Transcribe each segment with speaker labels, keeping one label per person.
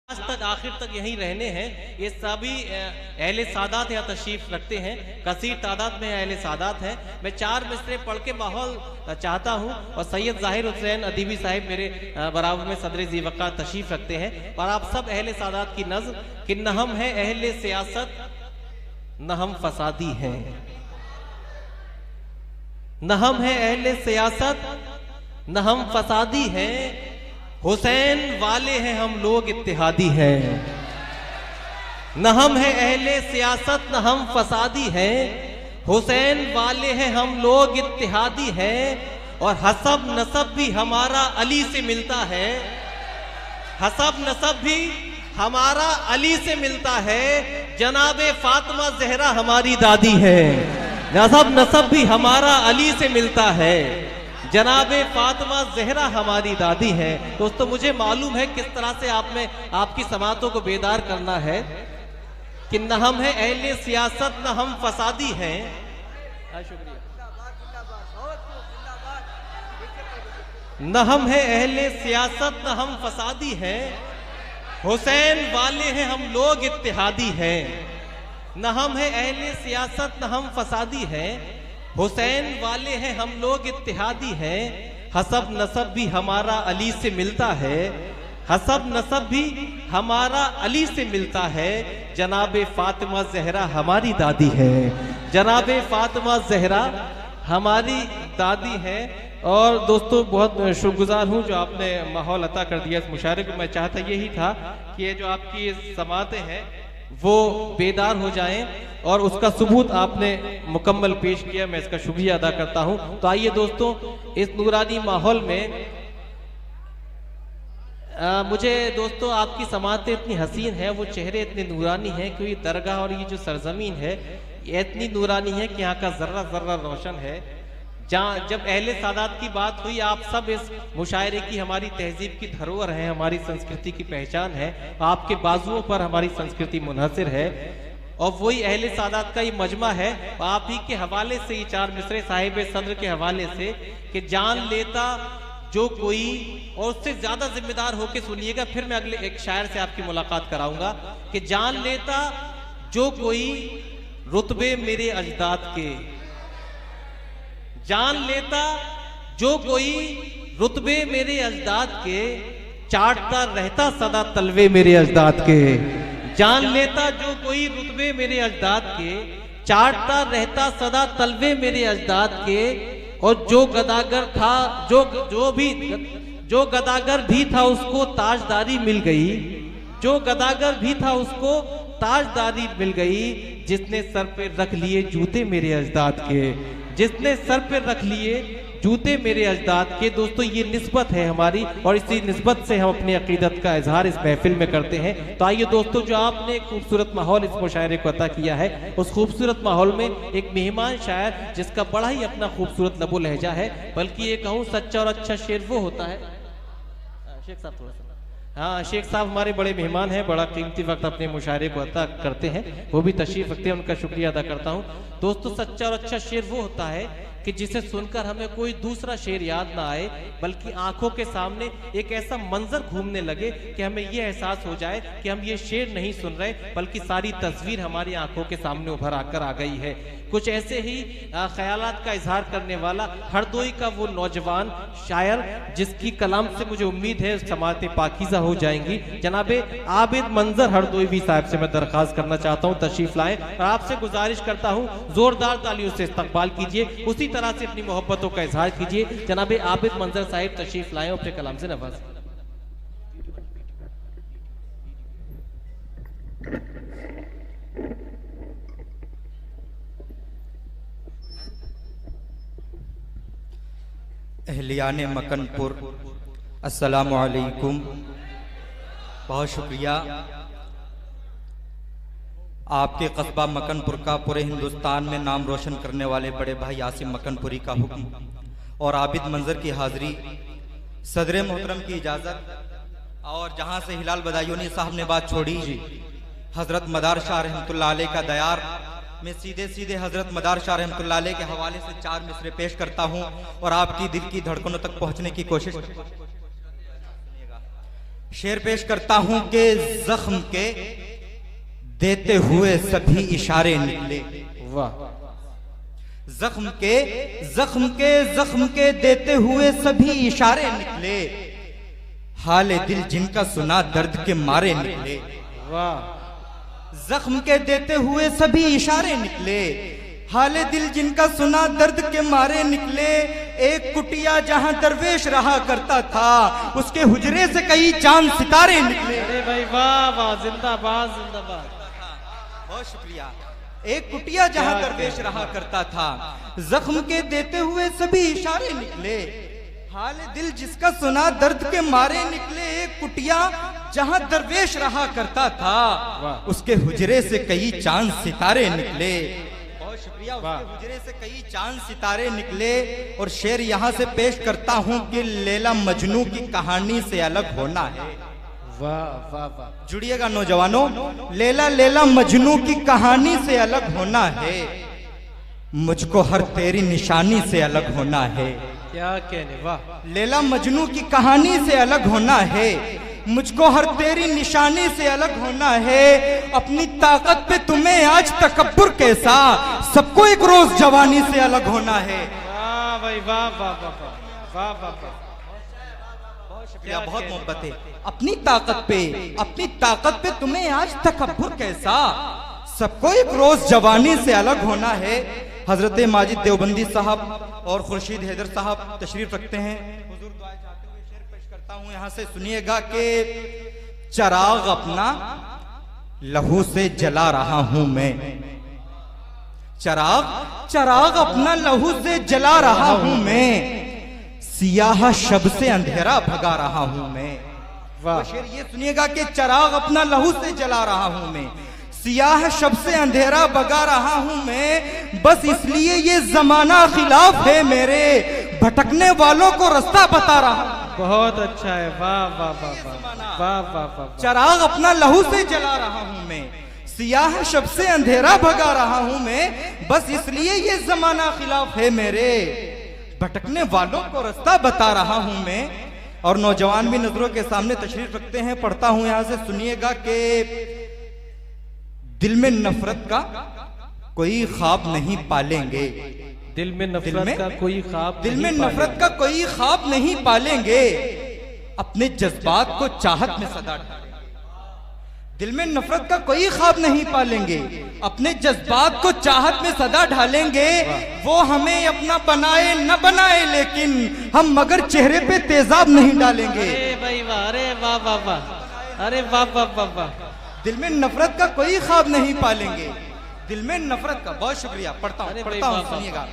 Speaker 1: आज तक आखिर तक यहीं रहने हैं। ये सभी अहले सादात यहाँ तशरीफ रखते हैं, कसीर तादाद में अहले सादात हैं। मैं 4 मिसरे पढ़ के माहौल चाहता हूँ और सैयद ज़ाहिर हुसैन अदीबी साहिब मेरे बराबर में सदर ज़ीवक़ार तशरीफ रखते हैं। और आप सब अहले सादात की नज़्म कि न हम हैं अहले सियासत न हम फसादी हैं, न हम हैं अहले सियासत न हम फसादी हैं, हुसैन वाले हैं हम लोग इत्तेहादी हैं। न हम हैं अहले सियासत न हम फसादी हैं, हुसैन वाले हैं हम लोग इत्तेहादी हैं। और हसब नसब भी हमारा अली से मिलता है, हसब नसब भी हमारा अली से मिलता है, जनाबे फातिमा ज़हरा हमारी दादी है। हसब नसब भी हमारा अली से मिलता है, जनाबे फातिमा ज़हरा हमारी दादी है। दोस्तों मुझे मालूम है किस तरह से आप में आपकी समातों को बेदार करना है कि न हम हैं अहले सियासत न हम फसादी हैं। शुक्रिया। न हम हैं अहले सियासत न हम फसादी हैं, हुसैन वाले हैं हम लोग इत्तेहादी हैं। न हम हैं अहले सियासत न हम फसादी हैं, हुसैन वाले हैं हम लोग इत्तेहादी हैं। हसब नसब भी हमारा अली से मिलता है, हसब नसब भी हमारा अली से मिलता है, जनाबे फातिमा ज़हरा हमारी दादी है, जनाबे फातिमा ज़हरा हमारी दादी है। और दोस्तों बहुत शुक्रगुजार हूँ जो आपने माहौल अता कर दिया इस मुशायरे को। मैं चाहता यही था कि ये जो आपकी समातें हैं वो बेदार हो जाएं और उसका सबूत आपने मुकम्मल पेश किया, मैं इसका शुक्रिया अदा करता हूं। तो आइए दोस्तों इस नूरानी माहौल में मुझे दोस्तों आपकी समातें इतनी हसीन है, वो चेहरे इतने नूरानी हैं कि ये दरगाह और ये जो सरजमीन है ये इतनी नूरानी है कि यहाँ का जर्रा जर्रा रोशन है। जहाँ जब अहले सादात की बात हुई, आप सब इस मुशायरे की हमारी तहजीब की धरोहर है, हमारी संस्कृति की पहचान है, आपके बाजुओं पर हमारी संस्कृति मुनहसर है और वही अहले सादात का ये मजमा है। आप ही के हवाले से ये 4 मिसरे साहिब सदर के हवाले से कि जान लेता जो कोई, और उससे ज्यादा जिम्मेदार होके सुनिएगा, फिर मैं अगले एक शायर से आपकी मुलाकात कराऊंगा कि जान लेता जो कोई रुतबे मेरे अजदाद के, जान लेता जो कोई रुतबे मेरे अजदाद के, चाटता रहता सदा तलवे मेरे अजदाद के। जान लेता जो कोई रुतबे मेरे अजदाद के, चाटता रहता सदा तलवे मेरे अजदाद के। और जो गदागर था जो गदागर भी था उसको ताजदारी मिल गई, जो गदागर भी था उसको ताजदारी मिल गई, जिसने सर पे रख लिए जूते मेरे अजदाद के, जिसने सर पे रख लिए जूते मेरे अजदाद के। दोस्तों ये निस्बत है हमारी और इसी निस्बत से हम अपनी अकीदत का इजहार इस महफिल में करते हैं। तो आइए दोस्तों, जो आपने एक खूबसूरत माहौल इस मुशायरे को अता किया है, उस खूबसूरत माहौल में एक मेहमान शायर जिसका बड़ा ही अपना खूबसूरत लबो लहजा है, बल्कि ये कहूँ सच्चा और अच्छा शेर वो होता है। शेख साहब थोड़ा सा, हाँ शेख साहब हमारे बड़े मेहमान हैं, बड़ा कीमती वक्त अपने मुशायरे को अता करते हैं, वो भी तशरीफ रखते हैं, उनका शुक्रिया अदा करता हूँ। दोस्तों सच्चा और अच्छा शेर वो होता है कि जिसे सुनकर हमें कोई दूसरा शेर याद ना आए, बल्कि आंखों के सामने एक ऐसा मंजर घूमने लगे कि हमें यह एहसास हो जाए कि हम ये शेर नहीं सुन रहे, बल्कि सारी तस्वीर हमारी आंखों के सामने उभर आकर आ गई है। कुछ ऐसे ही ख्यालात का इजहार करने वाला हरदोई का वो नौजवान शायर जिसकी कलाम से मुझे उम्मीद है समातें पाकीज़ा हो जाएंगी, जनाबे आबिद मंजर हरदोई साहब से मैं दरख्वास्त करना चाहता हूँ तशरीफ लाएं और आपसे गुजारिश करता हूँ जोरदार तालियों से इस्तकबाल कीजिए, उसी तरह से अपनी मोहब्बतों का इजहार कीजिए। जनाबे आबिद मंजर साहिब तशरीफ लाएं, अपने कलाम से नवाज।
Speaker 2: अहलियाने मकनपुर, अस्सलामु अलैकुम। बहुत शुक्रिया आपके कस्बा मकनपुर का पूरे हिंदुस्तान में नाम रोशन करने वाले बड़े भाई आसिम मकनपुरी का हुक्म और आबिद मंजर की हाजिरी, सदर मोहतरम की इजाज़त। और जहां से हिलाल बदायूनी साहब ने बात छोड़ी, हजरत मदार शाह रहमतुल्लाह अलैह का दयार मैं सीधे सीधे हजरत मदार शाह रहमतुल्लाह अलैह के हवाले से 4 मिसरे पेश करता हूं और आपकी दिल की धड़कनों तक पहुंचने की कोशिश। शेर पेश करता हूं कि जख्म के देते हुए सभी इशारे निकले।
Speaker 1: वाह।
Speaker 2: जख्म के देते हुए सभी इशारे निकले, हाले दिल जिनका सुना दर्द के मारे निकले।
Speaker 1: वाह।
Speaker 2: जख्म के देते हुए सभी इशारे निकले, हाले दिल जिनका सुना दर्द के मारे निकले। एक कुटिया जहां दरवेश रहा करता था, उसके हुजरे से कई चांद सितारे निकले।
Speaker 1: अरे भाई वाह वाह, जिंदाबाद जिंदाबाद।
Speaker 2: बहुत शुक्रिया। एक कुटिया जहां दरवेश रहा करता था, जख्म के देते हुए सभी इशारे निकले, हाल दिल जिसका सुना दर्द के मारे निकले। एक कुटिया जहां दरवेश रहा करता था, उसके हुजरे से कई चांद सितारे निकले। बहुत शुक्रिया। उसके हुजरे से कई चांद सितारे निकले। और शेर यहां से पेश करता हूं कि लैला मजनू की कहानी से अलग होना है।
Speaker 1: वाह वाह वाह।
Speaker 2: जुड़िएगा नौजवानों, लैला मजनू की कहानी से अलग होना है, मुझको हर तेरी निशानी से अलग होना है।
Speaker 1: क्या कहने, वाह।
Speaker 2: लैला मजनू की कहानी से अलग होना है, मुझको हर तेरी निशानी से अलग होना है। अपनी ताकत पे तुम्हें आज तकब्बुर कैसा, सबको एक रोज जवानी से अलग होना है।
Speaker 1: वाह भाई वाह वाह वाह वाह वाह वाह।
Speaker 2: शुक्रिया, बहुत मोहब्बत है। अपनी ताकत पे तुम्हें आज तकब्बुर कैसा, सबको एक रोज जवानी से अलग होना है। हजरत माजिद देवबंदी साहब और खुर्शीद हैदर साहब तशरीफ रखते हैं। हुजूर दुआ चाहते हुए शेर पेश करता हूं, यहां से सुनिएगा कि चराग अपना लहू से जला रहा हूं मैं। चराग अपना लहू से जला रहा हूं मैं, सियाह शब से अंधेरा भगा रहा हूं मैं।
Speaker 1: वाह।
Speaker 2: शेर ये सुनिएगा कि चराग अपना लहू से जला रहा हूं मैं, सियाह शब से अंधेरा भगा रहा हूं मैं। बस इसलिए ये जमाना खिलाफ है मेरे, भटकने वालों को रास्ता बता रहा हूं।
Speaker 1: बहुत अच्छा है, वाह वाह वाह वाह वाह वाह वाह।
Speaker 2: चराग अपना लहू से जला रहा हूं मैं, सियाह शब से अंधेरा भगा रहा हूं मैं। बस इसलिए ये जमाना खिलाफ है मेरे, भटकने वालों को रास्ता बता रहा हूं मैं। और नौजवान भी नजरों के सामने तशरीफ रखते हैं, पढ़ता हूं यहां से सुनिएगा कि दिल में नफरत का कोई ख्वाब नहीं पालेंगे।
Speaker 1: दिल में नफरत का कोई ख्वाब
Speaker 2: नहीं पालेंगे, अपने जज्बात को चाहत में सदा ढालेंगे। दिल में नफरत का कोई ख्वाब नहीं पालेंगे, अपने जज्बात को चाहत में सदा ढालेंगे। वो हमें अपना बनाए न बनाए, लेकिन हम मगर चेहरे पे तेजाब नहीं डालेंगे।
Speaker 1: अरे भाई वाह, अरे वाह वाह वाह, अरे वाह वाह वाह वाह।
Speaker 2: दिल में नफरत का कोई ख्वाब नहीं पालेंगे, दिल में नफरत का। बहुत शुक्रिया। पढ़ता हूँ सुनिएगा,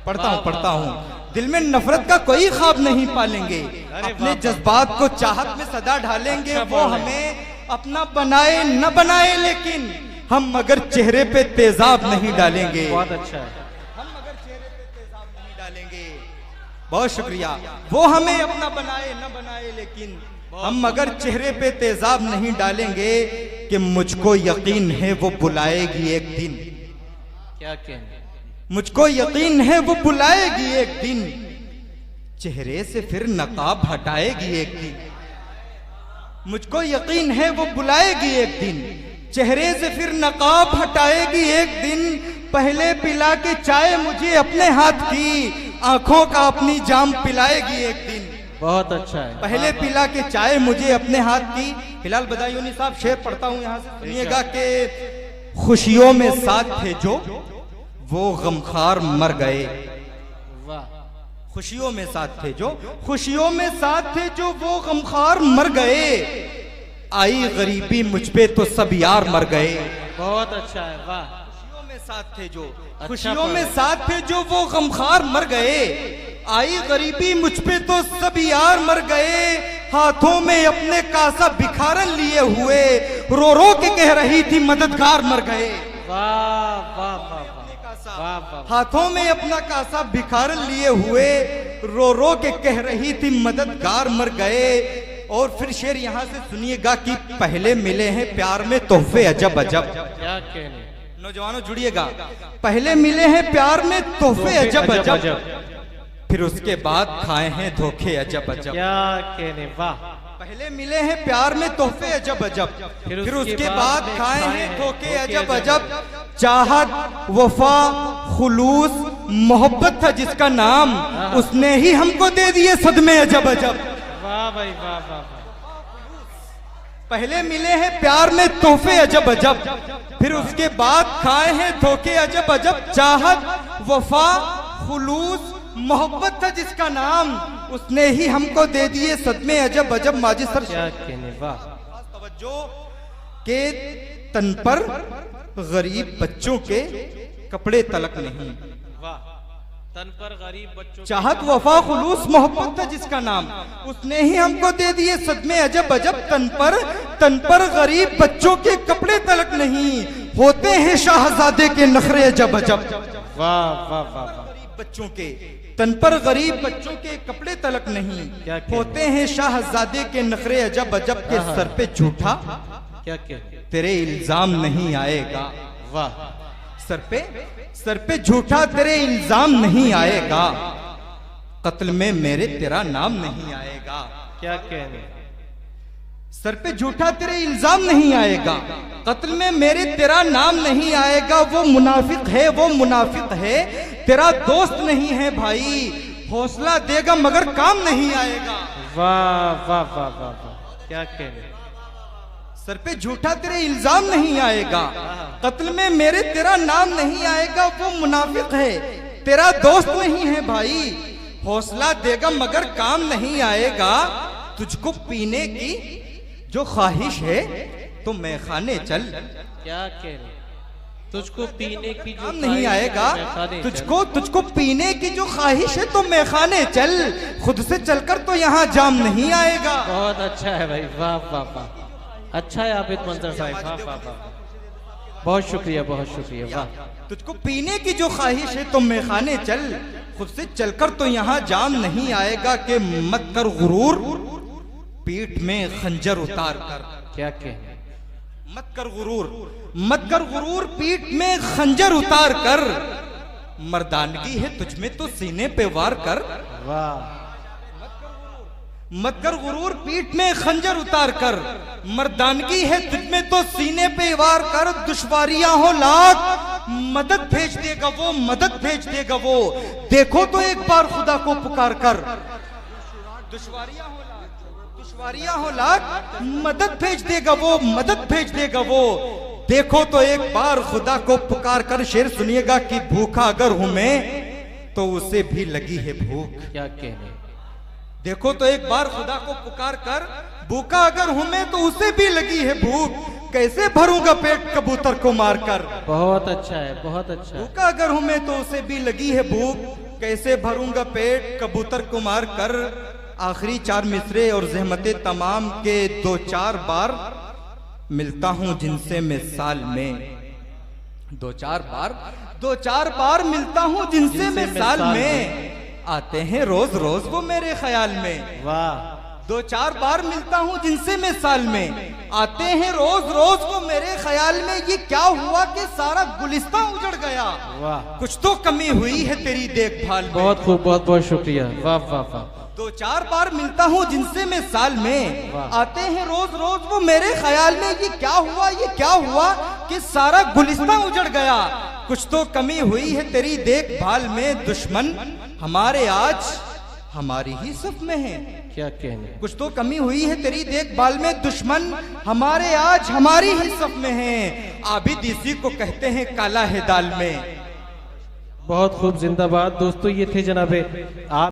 Speaker 2: पढ़ता हूँ। दिल में नफरत का कोई ख्वाब नहीं पालेंगे, अपने जज्बात को चाहत में सदा ढालेंगे। वो हमें अपना बनाए न बनाए, लेकिन हम मगर चेहरे पे तेजाब नहीं डालेंगे।
Speaker 1: बहुत अच्छा है।
Speaker 2: हम मगर चेहरे पे तेजाब नहीं डालेंगे। बहुत शुक्रिया। वो हमें अपना बनाए न बनाए, लेकिन हम मगर चेहरे पे तेजाब नहीं डालेंगे। कि मुझको यकीन है वो बुलाएगी एक दिन।
Speaker 1: क्या कहने,
Speaker 2: मुझको यकीन है वो बुलाएगी एक दिन, चेहरे से फिर नकाब हटाएगी एक दिन। मुझको यकीन है वो बुलाएगी एक दिन, चेहरे से फिर नकाब हटाएगी एक दिन। पहले पिला के चाय मुझे अपने हाथ की, आंखों का अपनी जाम पिलाएगी एक दिन।
Speaker 1: बहुत अच्छा है।
Speaker 2: पहले पिला के चाय मुझे अपने हाथ की। हिलाल बदायूनी साहब शेर पढ़ता हूं यहां से सुनिएगा कि खुशियों में साथ थे जो वो गमखार मर गए।
Speaker 1: वाह।
Speaker 2: खुशियों में साथ थे जो, खुशियों में साथ थे जो वो गमखार मर गए। आई गरीबी मुझ पे तो सब यार मर गए।
Speaker 1: बहुत अच्छा है, वाह।
Speaker 2: खुशियों में साथ थे जो, खुशियों में साथ थे जो वो गमखार मर गए। आई गरीबी मुझ पे तो सब यार मर गए। हाथों में अपने कासा भिखारन लिए हुए, रो रो के कह रही थी मददगार मर गए।
Speaker 1: वाह वाह वाह वाह वाह।
Speaker 2: हाथों में अपना कासा भिखारन लिए हुए, रो रो के कह रही थी मददगार मर गए। और फिर शेर यहाँ से सुनिएगा कि पहले मिले हैं प्यार में तोहफे अजब अजब।
Speaker 1: क्या कहने,
Speaker 2: नौजवानों जुड़िएगा। पहले मिले हैं प्यार में तोहफे अजब अजब, फिर उसके बाद खाए हैं धोखे अजब अजब।
Speaker 1: क्या कहने, वाह।
Speaker 2: पहले मिले हैं प्यार में तोहफे अजब अजब, फिर उसके बाद खाए हैं धोखे अजब अजब। चाहत वफा खुलूस मोहब्बत था जिसका नाम, उसने ही हमको दे दिए सदमे अजब अजब।
Speaker 1: वाह भाई वाह वाह।
Speaker 2: पहले मिले हैं प्यार में तोहफे अजब अजब, फिर उसके बाद खाए हैं धोखे अजब अजब। चाहत वफा खुलूस मोहब्बत था जिसका नाम, उसने ही हमको दे दिए सदमे अजब अजब। माजी सर
Speaker 1: क्या कहने, वाह।
Speaker 2: तवज्जो के तन पर गरीब बच्चों के कपड़े तलक नहीं,
Speaker 1: वाह। तन पर गरीब बच्चों,
Speaker 2: चाहत वफा खुलूस मोहब्बत था जिसका नाम, उसने ही हमको दे दिए सदमे अजब अजब। तन पर गरीब बच्चों के कपड़े तलक नहीं, होते हैं शाहजादे के नखरे अजब अजब।
Speaker 1: वाह वाह वाह।
Speaker 2: बच्चों के तन पर गरीब बच्चों के कपड़े तलक नहीं, होते हैं शाहजादे के नखरे अजब अजब। के सर पे झूठा
Speaker 1: क्या कहने,
Speaker 2: तेरे इल्जाम नहीं आएगा।
Speaker 1: वाह।
Speaker 2: सर पे झूठा तेरे इल्जाम नहीं आएगा, कत्ल में मेरे तेरा नाम नहीं आएगा।
Speaker 1: क्या कहने,
Speaker 2: सर पे झूठा तेरे इल्जाम नहीं आएगा, कत्ल में मेरे तेरा नाम नहीं आएगा। वो मुनाफिक है वो मुनाफिक है, तेरा दोस्त नहीं है भाई, हौसला देगा मगर काम नहीं आएगा।
Speaker 1: वाह वाह वाह वाह वाह। क्या कहने,
Speaker 2: सर पे झूठा तेरे इल्जाम नहीं आएगा, कत्ल में मेरे तेरा नाम नहीं आएगा। वो मुनाफिक है तेरा दोस्त नहीं है भाई, हौसला देगा मगर काम नहीं आएगा। तुझको पीने की जो ख्वाहिश है तो मैं खाने चल।
Speaker 1: क्या कहने, तुझको पीने की जो
Speaker 2: काम नहीं आएगा, तुझको पीने की जो ख्वाहिश है तो मैं खाने चल, खुद से चलकर तो यहाँ जाम नहीं आएगा।
Speaker 1: बहुत अच्छा है भाई, वाह वाह वाह। अच्छा है आबिद मंजर साहब, वाह वाह वाह। बहुत शुक्रिया बहुत शुक्रिया, वाह।
Speaker 2: तुझको पीने की जो ख्वाहिश है तो मैं खाने चल, खुद से चलकर तो यहाँ जाम नहीं आएगा। कि मत कर गुरूर पीठ में खंजर उतार कर।
Speaker 1: क्या कहने,
Speaker 2: मत कर गुरूर पीठ में खंजर उतार कर, मर्दानगी है तुझ में तो सीने पे वार कर।
Speaker 1: वाह।
Speaker 2: मत कर गुरूर पीठ में खंजर उतार कर, मर्दानगी है तुझ में तो सीने पे वार कर। दुश्वारियां हो लाख मदद भेज देगा वो, मदद भेज देगा वो, देखो तो एक बार खुदा को पुकार कर। दुश्वारियां हो लाख मदद भेज देगा वो, मदद भेज देगा वो, देखो तो एक बार खुदा को पुकार कर। शेर सुनिएगा कि भूखा अगर हूं मैं तो उसे भी लगी है भूख।
Speaker 1: क्या कहने,
Speaker 2: देखो तो एक बार खुदा को पुकार कर, भूखा अगर हूं मैं तो उसे भी लगी है भूख, कैसे भरूंगा पेट कबूतर को मारकर।
Speaker 1: बहुत अच्छा है बहुत अच्छा है।
Speaker 2: भूखा अगर हूं मैं तो उसे भी लगी है भूख, कैसे भरूंगा पेट कबूतर को मारकर। आखिरी चार मिसरे और ज़हमते तमाम के दो चार बार मिलता हूं जिनसे मैं साल में, दो चार बार मिलता हूं जिनसे मैं साल में, आते हैं रोज रोज वो मेरे ख्याल में।
Speaker 1: वाह।
Speaker 2: दो चार बार मिलता हूँ जिनसे मैं साल में, आते हैं रोज रोज वो मेरे ख्याल में। ये क्या हुआ कि सारा गुलिस्तां उजड़ गया,
Speaker 1: वाह।
Speaker 2: कुछ तो कमी हुई है तेरी देखभाल में।
Speaker 1: बहुत खूब, बहुत बहुत शुक्रिया, वाह वाह वाह।
Speaker 2: दो चार बार मिलता हूँ जिनसे मैं साल में,
Speaker 1: वाह।
Speaker 2: आते हैं रोज रोज वो मेरे ख्याल में। ये क्या हुआ कि सारा गुलिस्तां उजड़ गया, कुछ तो कमी हुई है तेरी देखभाल में। दुश्मन हमारे आज हमारी ही सफ में है।
Speaker 1: क्या कहने,
Speaker 2: कुछ तो कमी हुई है तेरी देखभाल में, दुश्मन हमारे आज हमारी ही सफ में है। आबिद इसी को कहते हैं काला है दाल में।
Speaker 1: बहुत खूब, जिंदाबाद। दोस्तों ये थे जनाबे आप